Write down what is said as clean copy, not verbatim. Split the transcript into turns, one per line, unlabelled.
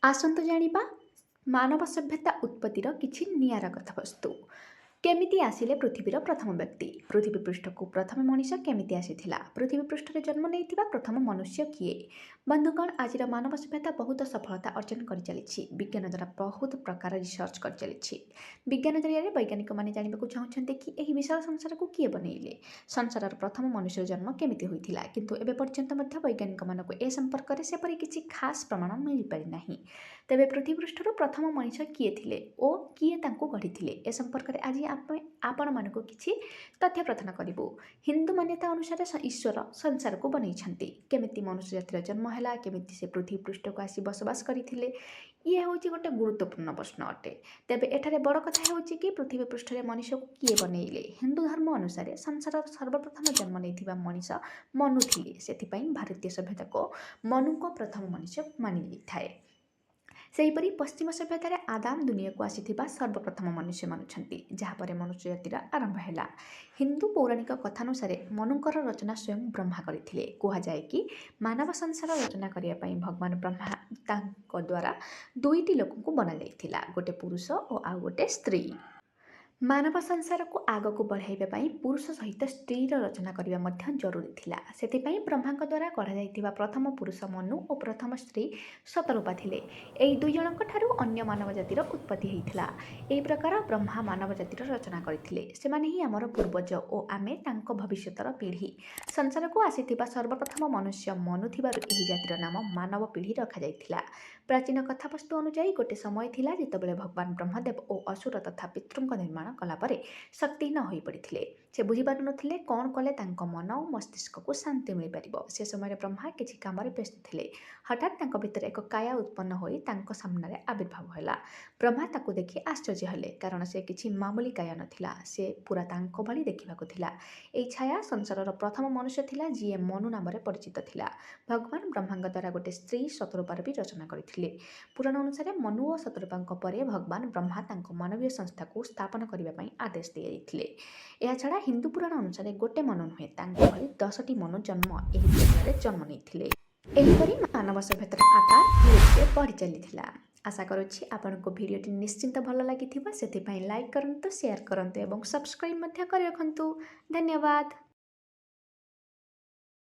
आसंतु जानिबा मानव सभ्यता उत्पत्तिर किछि नियारा कथावस्तु। केमिति आसिले पृथ्वीर प्रथम व्यक्ति? पृथ्वी पृष्ठ को प्रथम मनीष केमिति आसीथिला? पृथ्वी पृष्ठ रे जन्म नेइथिबा प्रथम मनुष्य किए? बंधुगण, आज मानव सभ्यता बहुत सफलता अर्जन कर चली। विज्ञान द्वारा बहुत प्रकार रिसर्च कर चली। विज्ञान जरिए वैज्ञानिक माने जानिबाकु चाहुछन्ते कि एही विशाल संसार को किए बनैले, संसारर प्रथम मनुष्य जन्म केमिति होइथिला। किंतु एबे पर्यंत मध्य वैज्ञानिक मानको ए संपर्क रे सेपरि किछि खास प्रमाण मिलि पारि नाही। तेबे पृथ्वी पृष्ठर प्रथम मनुष्य किए थिले ओ किए तांको गढ़िथिले, ए संपर्क रे आज आपण मानको किछि तथ्य प्रदान करिबु। हिंदू मान्यता अनुसार ईश्वर संसार को बनैछन्ति। केमिति मनुष्य जातिर जन्म हैला, केमिति से पृथ्वी पृष्ठ को आसी बसवास करिथिले, ये होची गोटे गुरुत्वपूर्ण प्रश्न अटे। तेबे एठारे बड़ कथा होची कि पृथ्वी पृष्ठ रे मनुष्य को किए बनैले। हिंदू धर्म अनुसार संसार सर्वप्रथम जन्म नेइथिबा मनुष्य मनु थिले। सेथिपई भारतीय सभ्यता को मनु को प्रथम मनुष्य मानि थाए। सेहीपरि पश्चिम सभ्यतार आदाम दुनिया को आसीथिबा सर्वप्रथम मनुष्य मानुछन्ति, जहाँपर मनुष्य जातिर आरंभ हैला। हिंदू पौराणिक कथानुसार मनुकर रचना स्वयं ब्रह्मा करथिले। कुहा जाए कि मानव संसार रचना करिया पई भगवान ब्रह्मा तांको द्वारा दुईटी लोकଙ୍କୁ बना जाइथिला, गोटे पुरुष और आउ गोटे स्त्री। मानव संसार को आग को बढ़ाइबा पई पुरुष सहित स्त्री रचना करबा मध्य जरूरी थिला। सेथिपई ब्रह्मांक द्वारा गढ़ा जाइथिबा प्रथम पुरुष मनु और प्रथम स्त्री शतरूपा थिले। एई दुई जनक ठारू अन्य मानव जातिर उत्पत्ति हेइथिला। एई प्रकार ब्रह्मा मानव जातिर रचना करथिले। सेमाने ही हमर पूर्वज और आमे तांको भविष्यतर पीढ़ी। संसार को आसीथिबा सर्वप्रथम मनुष्य मनु थिबारु एही जातिर नाम मानव पीढ़ी रखा जाइथिला। प्राचीन कथावस्तु अनुसार गोटे समय थिला जेतेबेले भगवान ब्रह्मदेव और असुर तथा पितृंक निर्माण कलापरे शक्तिहीन होई पड़िथिले। से बुझी पारु नथिले कोन कले तांको मन और मस्तिष्क को शांति मिल पारिबो। से समय ब्रह्मा किछि कामरे व्यस्त थिले। हठात तांको भितर एक काया उत्पन्न होई तांको सामने आविर्भाव होला। ब्रह्मा ताकु देखि आश्चर्य हेले, कारण से किछि मामूली काया नथिला, से पूरा तांको भली देखिबाकु थिला। एई छाया संसारर प्रथम मनुष्य थिला, जिए मनु नामरे परिचित थिला। भगवान ब्रह्मांक द्वारा गोटे स्त्री शतरूपार भी रचना करथिले। पुराण अनुसार मनु और शतरूपांक परे भगवान ब्रह्मा तांको मानवीय संस्था को स्थापन करबा पई आदेश दिए। यह छड़ा हिंदू पुराण अनुसार गोटे मनु नुहे, तांको भली 10टी मनु जन्म एही दुनिया जन्म नेइथिले। एहीपरि मानव सभ्यतार आकार धीरे धीरे बढ़ी चलीथिला। आशा करुछि आपनको भिडियोटी निश्चिंत भल लागिथिबा। सेथिपई लाइक करंतु, शेयर करंतु एवं सब्सक्राइब मध्य करि रखंतु। धन्यवाद।